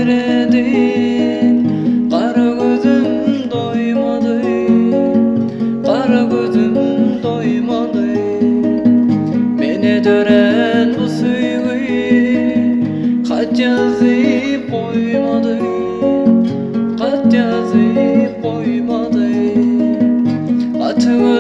eyledin. Kara gözüm doymadı, kara gözüm doymadı. Meni dören bu süygü kat yazıp koymadı, kat yazıp koymadı. Atımı